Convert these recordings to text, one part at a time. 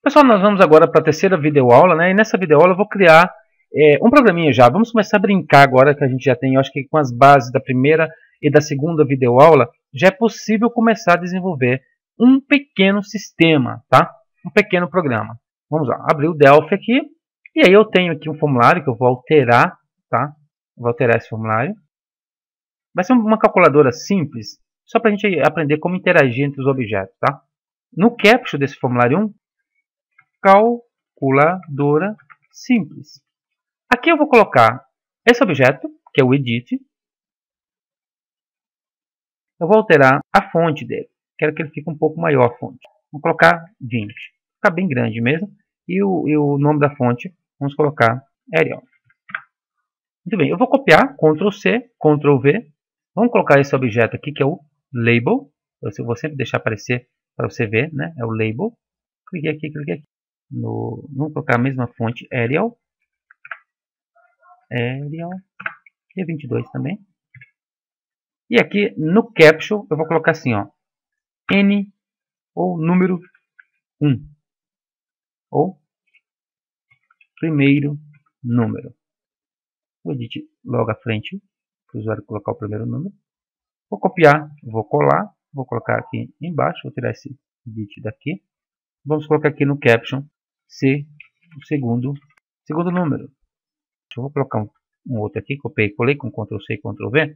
Pessoal, nós vamos agora para a terceira videoaula, né? E nessa videoaula eu vou criar um programinha já. Vamos começar a brincar agora que a gente já tem, eu acho que com as bases da primeira e da segunda videoaula, já é possível começar a desenvolver um pequeno sistema, tá? Um pequeno programa. Vamos lá, abrir o Delphi aqui. E aí eu tenho aqui um formulário que eu vou alterar, tá? Vou alterar esse formulário. Vai ser uma calculadora simples, só para a gente aprender como interagir entre os objetos, tá? No caption desse formulário 1, calculadora simples. Aqui eu vou colocar esse objeto, que é o edit. Eu vou alterar a fonte dele. Quero que ele fique um pouco maior a fonte. Vou colocar 20. Fica bem grande mesmo. E o nome da fonte, vamos colocar Arial. Muito bem, eu vou copiar, Ctrl C, Ctrl V. Vamos colocar esse objeto aqui, que é o label. Eu vou sempre deixar aparecer para você ver, né? É o label. Cliquei aqui, cliquei aqui. Vamos colocar a mesma fonte, Arial. Arial. E 22 também. E aqui no caption eu vou colocar assim, ó. N ou número 1. Ou primeiro número. Vou editar logo à frente, para o usuário colocar o primeiro número. Vou copiar, vou colar, vou colocar aqui embaixo, vou tirar esse edit daqui. Vamos colocar aqui no caption C, o segundo número. Eu vou colocar um outro aqui, copiei e colei com Ctrl C e Ctrl V.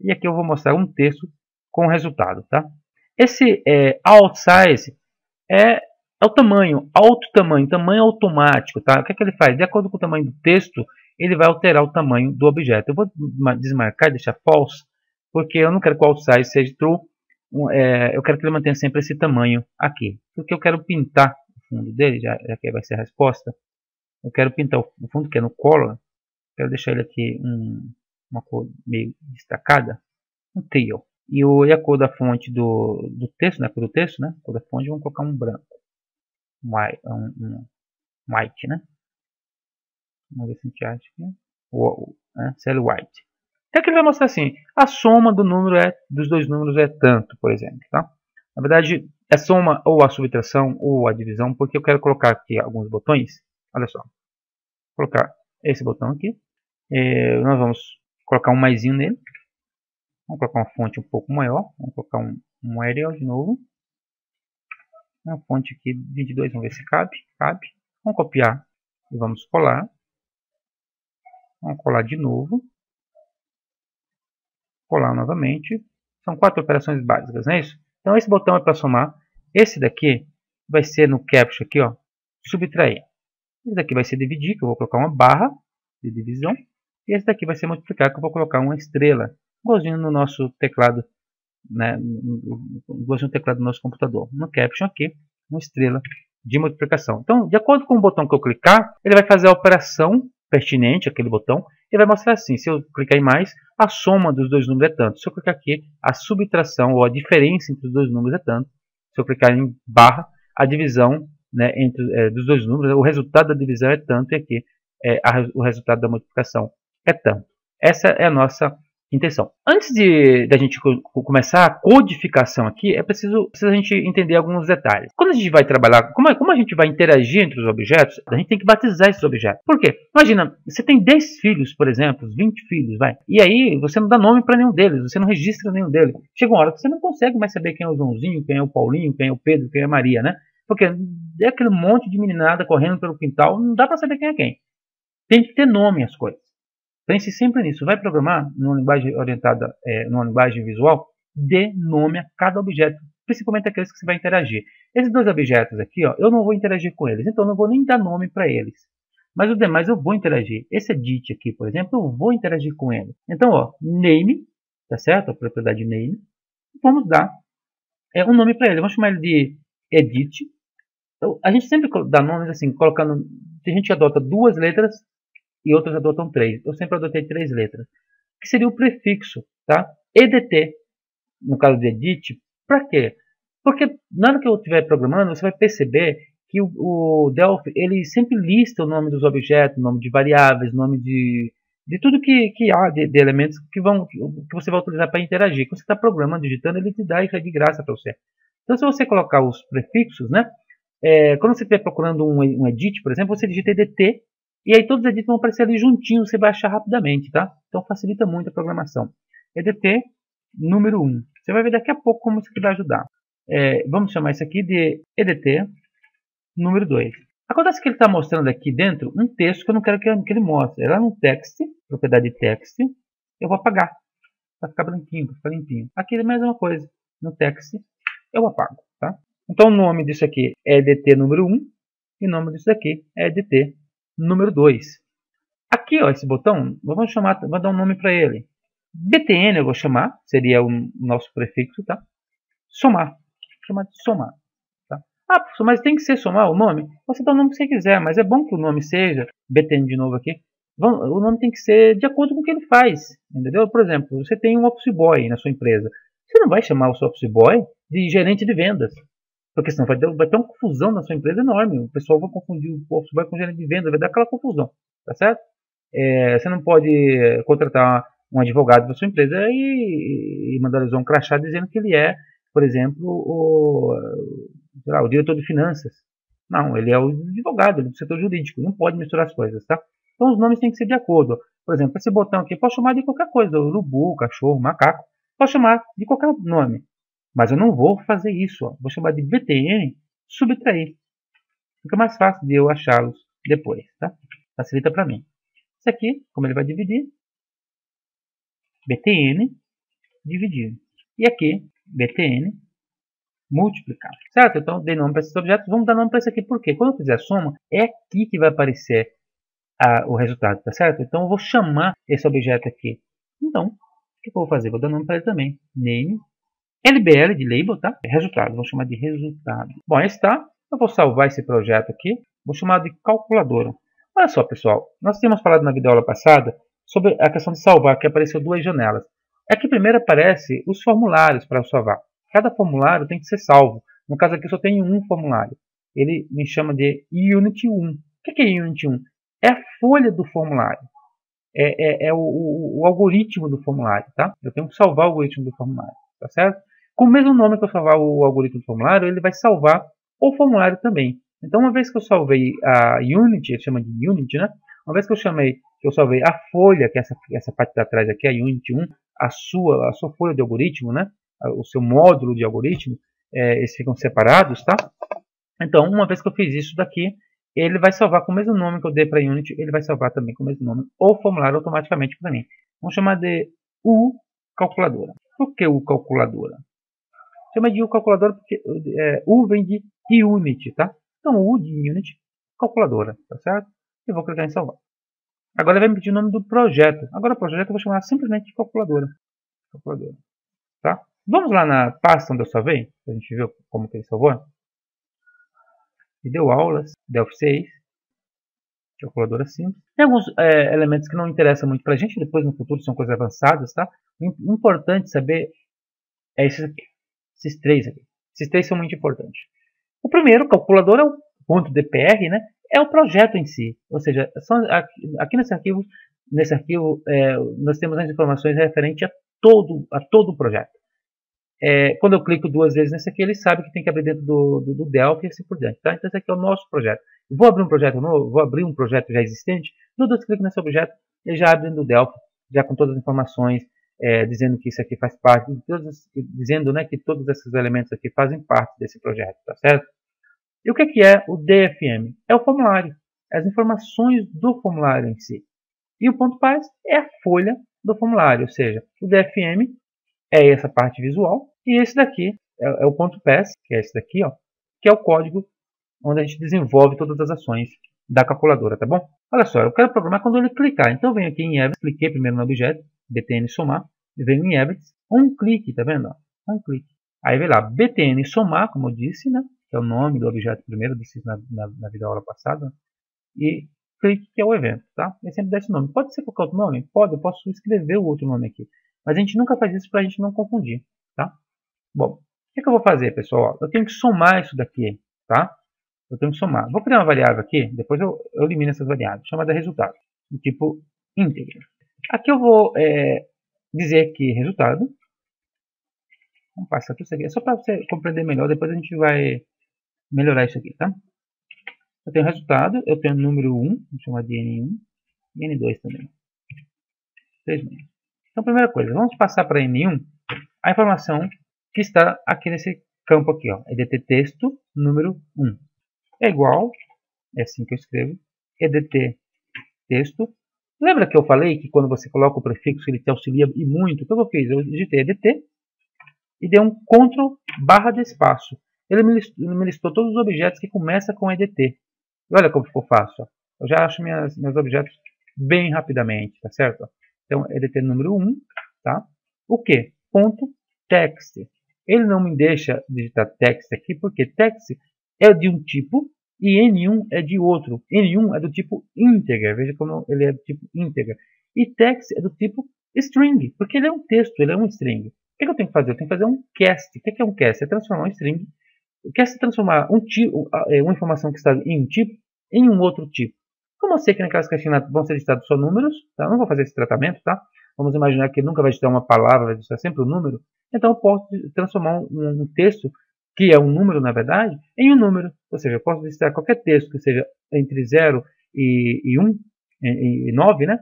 E aqui eu vou mostrar um texto com o resultado, tá? Esse alt size é o tamanho, tamanho automático, tá? O que é que ele faz? De acordo com o tamanho do texto, ele vai alterar o tamanho do objeto. Eu vou desmarcar e deixar false, porque eu não quero que o alt size seja true. Eu quero que ele mantenha sempre esse tamanho aqui, porque eu quero pintar o fundo dele, já que vai ser a resposta. Eu quero pintar o fundo que é no color. Quero deixar ele aqui uma cor meio destacada, um teal. E a cor da fonte do texto, né? A cor do texto, né? A cor da fonte, vamos colocar um branco, white, né? Vamos ver se a gente acha aqui. Cell white. Então aqui ele vai mostrar assim, a soma dos dois números é tanto, por exemplo, tá? Na verdade, é soma ou a subtração ou a divisão, porque eu quero colocar aqui alguns botões. Olha só, vou colocar esse botão aqui. Nós vamos colocar um maisinho nele. Vamos colocar uma fonte um pouco maior. Vamos colocar um Arial de novo. Uma fonte aqui 22, vamos ver se cabe. Cabe. Vamos copiar e vamos colar. Vamos colar de novo. Colar novamente. São 4 operações básicas, não é isso? Então esse botão é para somar. Esse daqui vai ser no caption aqui, ó, subtrair. Esse daqui vai ser dividir, que eu vou colocar uma barra de divisão. E esse daqui vai ser multiplicar, que eu vou colocar uma estrela. Igualzinho no nosso teclado, né? Igualzinho no teclado do nosso computador. No caption aqui, uma estrela de multiplicação. Então, de acordo com o botão que eu clicar, ele vai fazer a operação pertinente, aquele botão. Ele vai mostrar assim, se eu clicar em mais, a soma dos dois números é tanto. Se eu clicar aqui, a subtração ou a diferença entre os dois números é tanto. Se eu clicar em barra, a divisão, né, dos dois números, o resultado da divisão é tanto, e aqui o resultado da multiplicação é tanto. Essa é a nossa intenção. Antes da gente começar a codificação aqui, é preciso a gente entender alguns detalhes. Quando a gente vai trabalhar, como a gente vai interagir entre os objetos, a gente tem que batizar esses objetos. Por quê? Imagina, você tem 10 filhos, por exemplo, 20 filhos, vai. E aí você não dá nome para nenhum deles, você não registra nenhum deles. Chega uma hora que você não consegue mais saber quem é o Joãozinho, quem é o Paulinho, quem é o Pedro, quem é a Maria, né? Porque é aquele monte de meninada correndo pelo quintal, não dá para saber quem é quem. Tem que ter nome as coisas. Pense sempre nisso. Vai programar numa linguagem orientada, numa linguagem visual, dê nome a cada objeto, principalmente aqueles que você vai interagir. Esses dois objetos aqui, ó, eu não vou interagir com eles, então eu não vou nem dar nome para eles. Mas os demais eu vou interagir. Esse edit aqui, por exemplo, eu vou interagir com ele. Então, ó, name, tá certo? A propriedade name. Vamos dar um nome para ele. Vamos chamar ele de edit. Então, a gente sempre dá nomes assim, colocando. A gente adota 2 letras e outros adotam 3. Eu sempre adotei 3 letras. Que seria o prefixo, tá? EDT, no caso de edit, para quê? Porque na hora que eu estiver programando, você vai perceber que o Delphi, ele sempre lista o nome dos objetos, nome de variáveis, nome de tudo que há de elementos que você vai utilizar para interagir. Quando você está programando, digitando, ele te dá isso aí de graça para você. Então, se você colocar os prefixos, né? Quando você estiver procurando um edit, por exemplo, você digita EDT, e aí todos os edits vão aparecer ali juntinhos, você vai achar rapidamente, tá? Então facilita muito a programação. EDT número 1. Você vai ver daqui a pouco como isso aqui vai ajudar. Vamos chamar isso aqui de EDT número 2. Acontece que ele está mostrando aqui dentro um texto que eu não quero que ele mostre. É lá no text, propriedade text, eu vou apagar. Vai ficar branquinho, vai ficar limpinho. Aqui é a mesma coisa. No text, eu apago. Tá? Então o nome disso aqui é EDT número 1 e o nome disso aqui é EDT número 2. Aqui, ó, esse botão, vamos chamar, vou dar um nome para ele. BTN eu vou chamar, seria o nosso prefixo, tá? Somar. Vou chamar de somar. Tá? Ah, professor, mas tem que ser somar o nome? Você dá o nome que você quiser, mas é bom que o nome seja, BTN de novo aqui, o nome tem que ser de acordo com o que ele faz. Entendeu? Por exemplo, você tem um office boy na sua empresa. Você não vai chamar o seu office boy de gerente de vendas. Porque senão vai ter uma confusão na sua empresa enorme. O pessoal vai confundir o office boy com o gerente de vendas, vai dar aquela confusão. Tá certo? Você não pode contratar um advogado da sua empresa e mandar usar um crachá dizendo que ele é, por exemplo, o diretor de finanças. Não, ele é o advogado, ele é do setor jurídico. Não pode misturar as coisas, tá? Então os nomes têm que ser de acordo. Por exemplo, esse botão aqui, eu posso chamar de qualquer coisa. Urubu, cachorro, macaco. Posso chamar de qualquer nome. Mas eu não vou fazer isso. Ó. Vou chamar de BTN subtrair. Fica mais fácil de eu achá-los depois, tá? Facilita para mim. Isso aqui, como ele vai dividir, BTN dividir. E aqui, BTN multiplicar. Certo? Então, dei nome para esses objetos. Vamos dar nome para esse aqui. Por quê? Quando eu fizer a soma, é aqui que vai aparecer o resultado. Tá certo? Então, eu vou chamar esse objeto aqui. Então, o que eu vou fazer? Vou dar nome para ele também. Name. LBL de label, tá? Resultado. Vou chamar de resultado. Bom, aí está. Eu vou salvar esse projeto aqui. Vou chamar de calculadora. Olha só, pessoal. Nós tínhamos falado na videoaula passada sobre a questão de salvar, que apareceu duas janelas. Aqui primeiro aparece os formulários para salvar. Cada formulário tem que ser salvo. No caso aqui só tem um formulário. Ele me chama de Unit 1. O que é Unit 1? É a folha do formulário. É o algoritmo do formulário, tá? Eu tenho que salvar o algoritmo do formulário, tá certo? Com o mesmo nome que eu salvar o algoritmo do formulário, ele vai salvar o formulário também. Então, uma vez que eu salvei a Unit, ele chama de Unit, né? Uma vez que eu salvei a folha, que é essa parte da trás aqui, a Unit 1, a sua folha de algoritmo, né? O seu módulo de algoritmo, eles ficam separados, tá? Então, uma vez que eu fiz isso daqui, ele vai salvar com o mesmo nome que eu dei para a Unity, ele vai salvar também com o mesmo nome o formulário automaticamente para mim. Vamos chamar de U calculadora. Por que U calculadora? Chama de U calculadora porque U vem de Unity, tá? Então, U de Unity, calculadora, tá certo? E vou clicar em salvar. Agora ele vai me pedir o nome do projeto. Agora o projeto eu vou chamar simplesmente de calculadora. Calculadora, tá? Vamos lá na pasta onde eu salvei, para a gente ver como que ele salvou. Deu aulas, Delphi 6, calculadora simples. Tem alguns elementos que não interessam muito para a gente, depois no futuro são coisas avançadas, tá? O importante saber é esses aqui, esses três aqui. Esses três são muito importantes. O primeiro, calculadora, é o ponto .dpr, né? É o projeto em si. Ou seja, aqui nesse arquivo nós temos as informações referentes a todo o projeto. Quando eu clico duas vezes nesse aqui, ele sabe que tem que abrir dentro do Delphi e assim por diante. Tá? Então esse aqui é o nosso projeto. Eu vou abrir um projeto novo, vou abrir um projeto já existente, dou dois cliques nesse objeto, ele já abre dentro do Delphi, já com todas as informações, dizendo que isso aqui faz parte, dizendo, né, que todos esses elementos aqui fazem parte desse projeto, tá certo? E o que é o DFM? É o formulário, as informações do formulário em si. E o ponto .paz é a folha do formulário, ou seja, o DFM é essa parte visual, e esse daqui é o ponto .pass, que é esse daqui, ó, que é o código onde a gente desenvolve todas as ações da calculadora, tá bom? Olha só, eu quero programar quando ele clicar, então eu venho aqui em Evidence, cliquei primeiro no objeto, btn somar, e venho em Evidence, um clique, tá vendo? Um clique. Aí vem lá, btn somar, como eu disse, né, que é o nome do objeto primeiro, eu disse na videoaula passada, e clique, que é o evento, tá? Ele sempre dá esse nome. Pode ser qualquer outro nome? Pode, eu posso escrever o outro nome aqui. Mas a gente nunca faz isso para a gente não confundir, tá? Bom, o que eu vou fazer, pessoal? Eu tenho que somar isso daqui, tá? Eu tenho que somar. Vou criar uma variável aqui, depois eu elimino essas variáveis, chamada resultado, do tipo íntegro. Aqui eu vou dizer que resultado, vamos passar tudo isso aqui, é só para você compreender melhor, depois a gente vai melhorar isso aqui, tá? Eu tenho resultado, eu tenho número 1, vou chamar de N1, e N2 também. 3 números. Então, primeira coisa, vamos passar para N1 a informação que está aqui nesse campo aqui, ó, EDT texto número 1. É igual, é assim que eu escrevo, EDT texto. Lembra que eu falei que quando você coloca o prefixo ele te auxilia e muito? O que eu fiz? Eu digitei EDT e dei um Ctrl barra de espaço. Ele me listou todos os objetos que começam com EDT. E olha como ficou fácil. Ó. Eu já acho meus objetos bem rapidamente, tá certo? Então, EDT número 1, tá? O que? Ponto text. Ele não me deixa digitar text aqui, porque text é de um tipo e N1 é de outro. N1 é do tipo integer, veja como ele é do tipo integer. E text é do tipo string, porque ele é um texto, ele é um string. O que eu tenho que fazer? Eu tenho que fazer um cast. O que é um cast? É transformar um string. O cast é transformar uma informação que está em um tipo em um outro tipo. Como eu sei que naquelas caixinhas vão ser digitados só números, tá? Eu não vou fazer esse tratamento, tá? Vamos imaginar que ele nunca vai digitar uma palavra, vai digitar sempre um número. Então eu posso transformar um texto, que é um número na verdade, em um número. Ou seja, eu posso digitar qualquer texto que seja entre 0 e 1, e 9, né?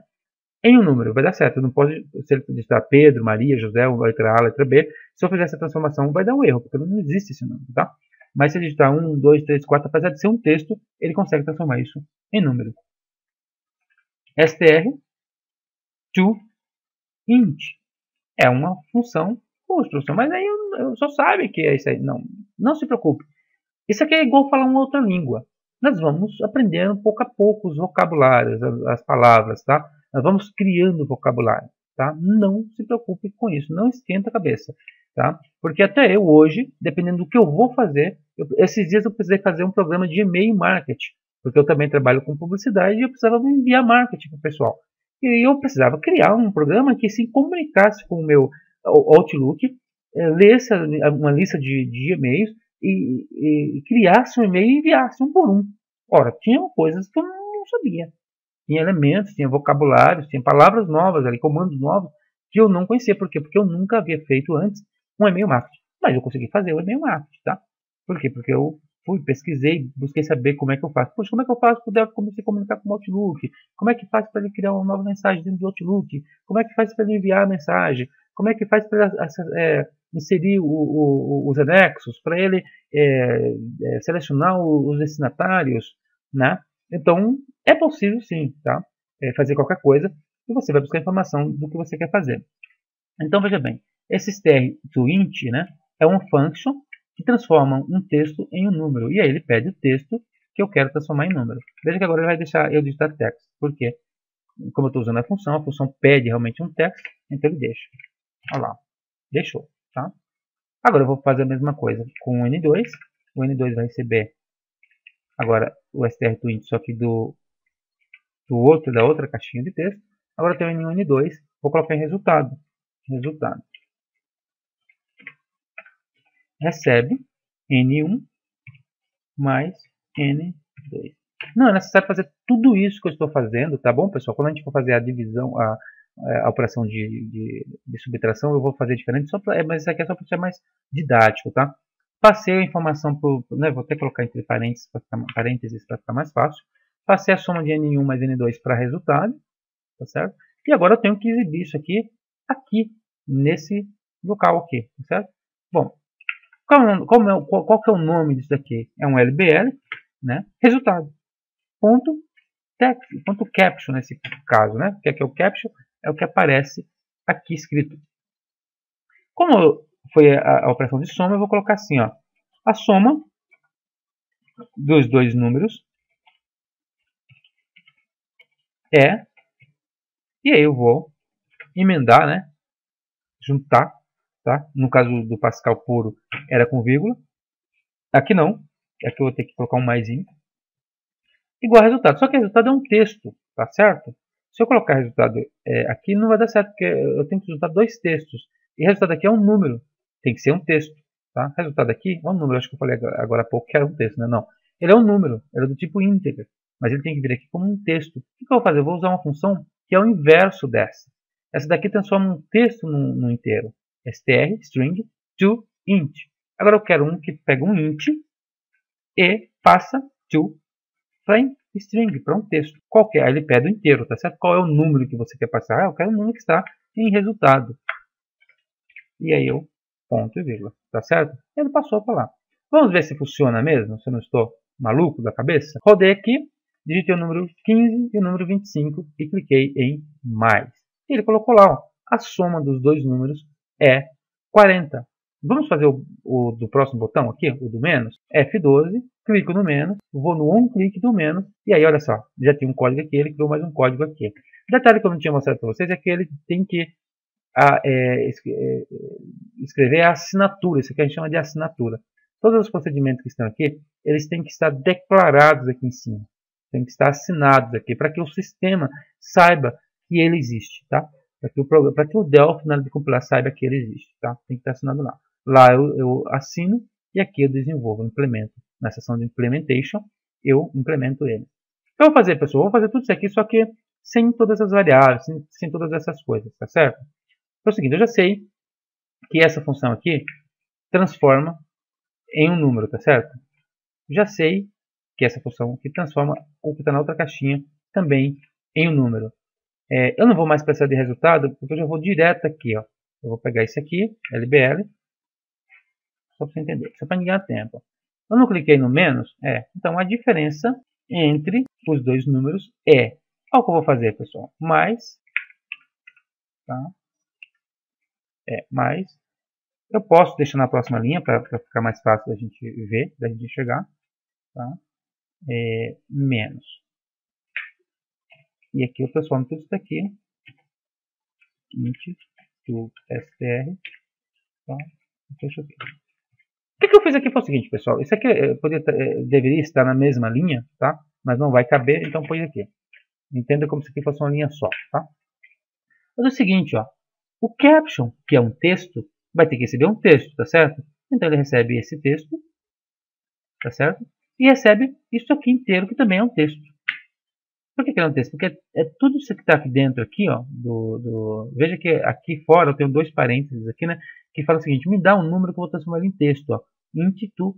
Em um número, vai dar certo. Eu não posso, se ele digitar Pedro, Maria, José, letra A, letra B, se eu fizer essa transformação vai dar um erro, porque não existe esse número, tá? Mas se ele digitar 1, 2, 3, 4, apesar de ser um texto, ele consegue transformar isso em número. str to int é uma função, poxa, professor, mas aí eu só sabe que é isso aí. Não se preocupe. Isso aqui é igual falar uma outra língua. Nós vamos aprendendo pouco a pouco os vocabulários, as palavras, tá? Nós vamos criando vocabulário, tá? Não se preocupe com isso, não esquenta a cabeça, tá? Porque até eu hoje, dependendo do que eu vou fazer, esses dias eu precisei fazer um programa de e-mail marketing, porque eu também trabalho com publicidade e eu precisava enviar marketing para o pessoal. E eu precisava criar um programa que se comunicasse com o meu Outlook, lesse uma lista de e-mails e criasse um e-mail e enviasse um por um. Ora, tinha coisas que eu não sabia. Tinha elementos, tinha vocabulários, tinha palavras novas ali, comandos novos que eu não conhecia. Por quê? Porque eu nunca havia feito antes um e-mail marketing. Mas eu consegui fazer o e-mail marketing, tá? Por quê? Porque eu fui, pesquisei, busquei saber como é que eu faço. Poxa, como é que eu faço para comecei a comunicar com o Outlook? Como é que faz para ele criar uma nova mensagem dentro do Outlook? Como é que faz para ele enviar a mensagem? Como é que faz para inserir os anexos? Para ele selecionar os destinatários, né? Então, é possível sim, tá? Fazer qualquer coisa e você vai buscar informação do que você quer fazer. Então, veja bem, esse str to int, né, é uma function que transforma um texto em um número. E aí ele pede o texto que eu quero transformar em número. Veja que agora ele vai deixar eu digitar text. Por quê? Como eu estou usando a função pede realmente um text, então ele deixa. Olha lá, deixou, tá? Agora eu vou fazer a mesma coisa com o N2. O N2 vai receber agora o str to int, só que da outra caixinha de texto. Agora eu tenho N1 e N2, vou colocar em resultado. Resultado. Recebe N1 mais N2. Não é necessário fazer tudo isso que eu estou fazendo, tá bom, pessoal? Quando a gente for fazer a divisão, a operação de subtração, eu vou fazer diferente, mas isso aqui é só para ser mais didático, tá? Passei a informação, né, vou até colocar entre parênteses para ficar mais fácil. Passei a soma de N1 mais N2 para resultado, tá certo? E agora eu tenho que exibir isso aqui nesse local aqui, tá certo? Bom, qual que é o nome disso aqui? É um LBL, né? Resultado. Ponto caption nesse caso, né? O que é o caption? É o que aparece aqui escrito. Como foi a operação de soma, eu vou colocar assim, ó. A soma dos dois números é, e aí eu vou emendar, né? Juntar, tá? No caso do Pascal puro era com vírgula. Aqui não, aqui eu vou ter que colocar um maisinho. Igual resultado, só que resultado é um texto, tá certo? Se eu colocar resultado aqui não vai dar certo, porque eu tenho que juntar dois textos. E resultado aqui é um número, tem que ser um texto, tá? Resultado aqui é um número, acho que eu falei agora há pouco que era um texto, né? Não, ele é um número, ele é do tipo integer, mas ele tem que vir aqui como um texto. O que eu vou fazer? Eu vou usar uma função que é o inverso dessa. Essa daqui transforma um texto num inteiro. str, string, to int. Agora eu quero um que pega um int e passa to plain string, para um texto qualquer. Aí ele pede o inteiro, tá certo? Qual é o número que você quer passar? Eu quero o número que está em resultado. E aí eu ponto e vírgula, tá certo? Ele passou para lá. Vamos ver se funciona mesmo, se eu não estou maluco da cabeça. Rodei aqui, digitei o número 15 e o número 25 e cliquei em mais. E ele colocou lá, ó, a soma dos dois números é 40. Vamos fazer o do próximo botão aqui, o do menos. F12, clico no menos, vou no um clique do menos, e aí olha só, já tinha um código aqui, ele criou mais um código aqui. Detalhe que eu não tinha mostrado para vocês é que ele tem que escrever a assinatura, isso aqui a gente chama de assinatura. Todos os procedimentos que estão aqui, eles têm que estar declarados aqui em cima. Tem que estar assinados aqui, para que o sistema saiba que ele existe, tá? Para que o Delphi, na hora de compilar, saiba que ele existe, tá? Tem que estar assinado lá. Lá eu assino e aqui eu desenvolvo, implemento. Na seção de Implementation, eu implemento ele. Então, eu vou fazer, pessoal, vou fazer tudo isso aqui, só que sem todas as variáveis, sem todas essas coisas, tá certo? É o seguinte, eu já sei que essa função aqui transforma em um número, tá certo? Já sei que essa função aqui transforma o que está na outra caixinha também em um número. Eu não vou mais precisar de resultado, porque eu já vou direto aqui, ó. Eu vou pegar esse aqui, LBL, só para você entender, só para não ganhar tempo. Eu não cliquei no menos, então a diferença entre os dois números é, olha o que eu vou fazer, pessoal, mais, tá? Mais, eu posso deixar na próxima linha para ficar mais fácil da gente ver, da gente enxergar, tá? Menos. E aqui eu transformo tudo isso daqui int to str, tá? Fecha aqui. O que eu fiz aqui foi o seguinte, pessoal, isso aqui deveria estar na mesma linha, tá? Mas não vai caber, então põe aqui. Entenda como se aqui fosse uma linha só, tá? Mas é o seguinte, ó, o caption, que é um texto, vai ter que receber um texto, tá certo? Então ele recebe esse texto, tá certo? E recebe isso aqui inteiro, que também é um texto. Por que é um texto? Porque é tudo isso que está aqui dentro, aqui, ó, veja que aqui fora eu tenho dois parênteses aqui, né? Que fala o seguinte, me dá um número que eu vou transformar ele em texto, ó. Int to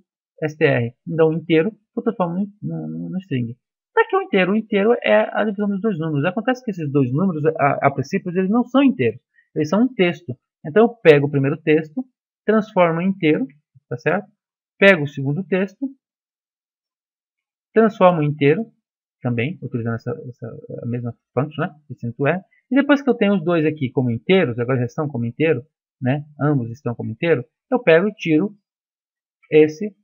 str. Me dá um inteiro, eu transformo no string. Para que o inteiro é a divisão dos dois números. Acontece que esses dois números, a princípio, eles não são inteiros. Eles são um texto. Então eu pego o primeiro texto, transformo em inteiro, tá certo? Pego o segundo texto, transformo em inteiro, também, utilizando a mesma function, né? E depois que eu tenho os dois aqui como inteiros, agora já estão como inteiro, né? Ambos estão como inteiro, eu pego e tiro esse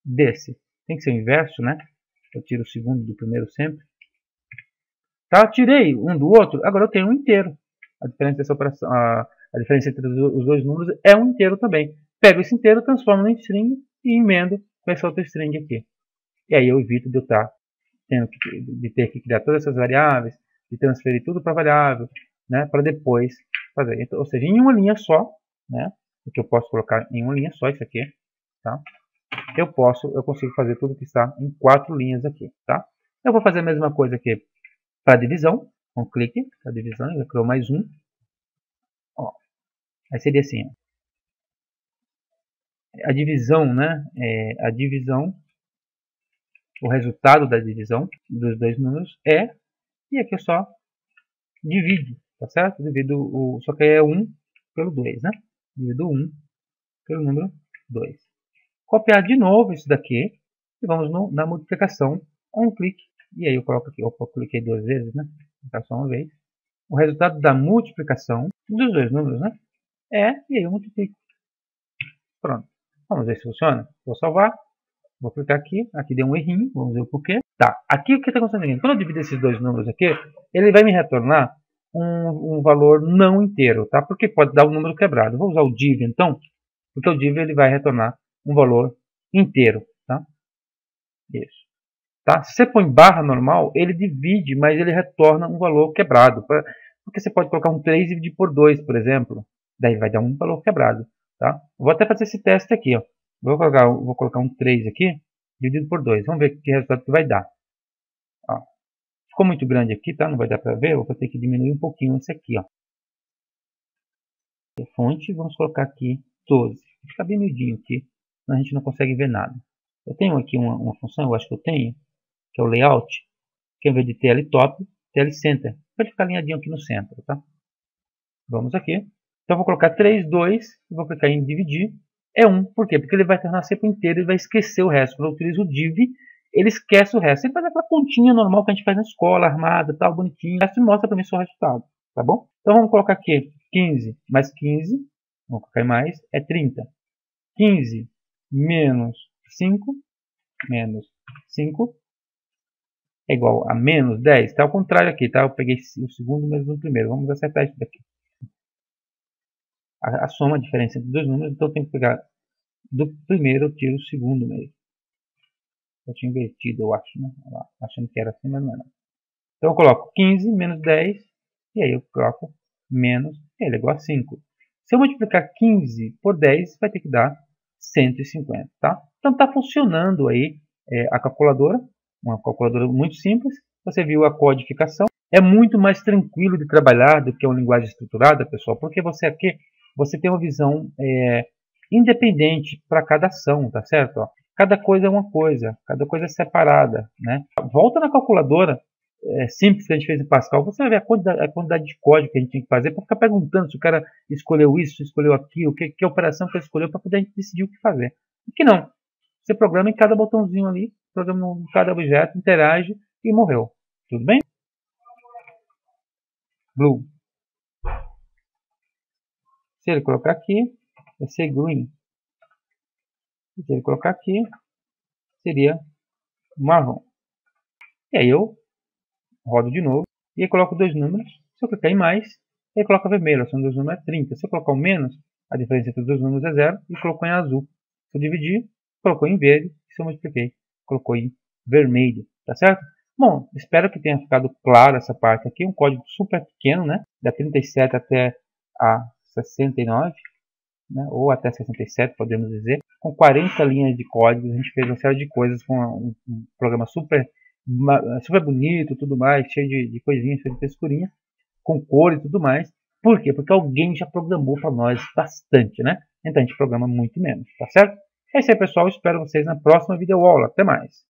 desse. Tem que ser o inverso, né? Eu tiro o segundo do primeiro sempre. Tá? Tirei um do outro, agora eu tenho um inteiro. A diferença dessa operação, a diferença entre os dois números é um inteiro também. Pego esse inteiro, transformo em string e emendo com essa outra string aqui. E aí eu evito de eu estar de ter que criar todas essas variáveis, de transferir tudo para variável, né, para depois fazer. Então, ou seja, em uma linha só, né, porque eu posso colocar em uma linha só isso aqui, tá? Eu consigo fazer tudo que está em 4 linhas aqui, tá? Eu vou fazer a mesma coisa aqui para divisão, com clique, para divisão, eu criou mais um, ó, aí seria assim, ó. A divisão, né, a divisão, o resultado da divisão dos dois números é, e aqui eu só divido, tá certo? Divido só que é 1 pelo 2, né? Divido 1 pelo número 2. Copiar de novo isso daqui e vamos na multiplicação com um clique. E aí eu coloco aqui, opa, eu cliquei 2 vezes, né? Então só uma vez. O resultado da multiplicação dos dois números, né? E aí eu multiplico. Pronto. Vamos ver se funciona. Vou salvar. Vou clicar aqui. Aqui deu um errinho. Vamos ver o porquê. Tá. Aqui o que está acontecendo? Quando eu divido esses dois números aqui, ele vai me retornar um valor não inteiro, tá? Porque pode dar um número quebrado. Vou usar o div então, porque o div ele vai retornar um valor inteiro, tá? Isso. Tá? Se você põe barra normal, ele divide, mas ele retorna um valor quebrado. Porque você pode colocar um 3 e dividir por 2, por exemplo. Daí vai dar um valor quebrado, tá? Vou até fazer esse teste aqui, ó. Vou colocar um 3 aqui, dividido por 2. Vamos ver que resultado que vai dar. Ó. Ficou muito grande aqui, tá? Não vai dar para ver. Eu vou ter que diminuir um pouquinho esse aqui, ó. Fonte, vamos colocar aqui 12. Fica bem miudinho aqui, senão a gente não consegue ver nada. Eu tenho aqui uma função, eu acho que eu tenho, que é o layout, que ao invés de TL top, TL center. Pode ficar alinhadinho aqui no centro, tá? Vamos aqui. Então eu vou colocar 3, 2, vou clicar em dividir. É 1, por quê? Porque ele vai tornar sempre inteiro, ele vai esquecer o resto. Quando eu utilizo o div, ele esquece o resto. Ele faz aquela continha normal que a gente faz na escola, armada, tal, bonitinho. O resto mostra para mim só o resultado, tá bom? Então vamos colocar aqui 15 mais 15, vamos colocar em mais, é 30. 15 menos 5 é igual a menos 10. Está ao contrário aqui, tá? Eu peguei o segundo menos o primeiro. Vamos acertar isso daqui. A soma, a diferença entre dois números, então eu tenho que pegar do primeiro, eu tiro o segundo mesmo. Eu tinha invertido, eu acho, né? Achando que era assim, mas não é. Então eu coloco 15 menos 10, e aí eu coloco menos, ele é igual a 5. Se eu multiplicar 15 por 10, vai ter que dar 150, tá? Então está funcionando aí a calculadora, uma calculadora muito simples. Você viu a codificação. É muito mais tranquilo de trabalhar do que uma linguagem estruturada, pessoal, porque você aqui você tem uma visão independente para cada ação, tá certo? Ó, cada coisa é uma coisa, cada coisa é separada, né? Volta na calculadora simples que a gente fez em Pascal, você vai ver a quantidade de código que a gente tem que fazer para ficar perguntando se o cara escolheu isso, escolheu aquilo, que operação que ele escolheu para poder a gente decidir o que fazer. Aqui não. Você programa em cada botãozinho ali, programa em cada objeto, interage e morreu. Tudo bem? Blue. Se ele colocar aqui, vai ser green. Se ele colocar aqui, seria marrom. E aí eu rodo de novo e aí coloco dois números. Se eu clicar em mais, aí coloca vermelho, a soma dos números é 30. Se eu colocar o menos, a diferença entre os dois números é 0 e colocou em azul. Se eu dividir, colocou em verde. Se eu multipliquei, colocou em vermelho. Tá certo? Bom, espero que tenha ficado claro essa parte aqui. Um código super pequeno, né? Da 37 até a 69, né? Ou até 67, podemos dizer. Com 40 linhas de código, a gente fez uma série de coisas com um programa super bonito, tudo mais, cheio de coisinhas, cheio de texturinha, com cor e tudo mais. Por quê? Porque alguém já programou para nós bastante, né? Então a gente programa muito menos, tá certo? É isso aí, pessoal. Espero vocês na próxima videoaula. Até mais!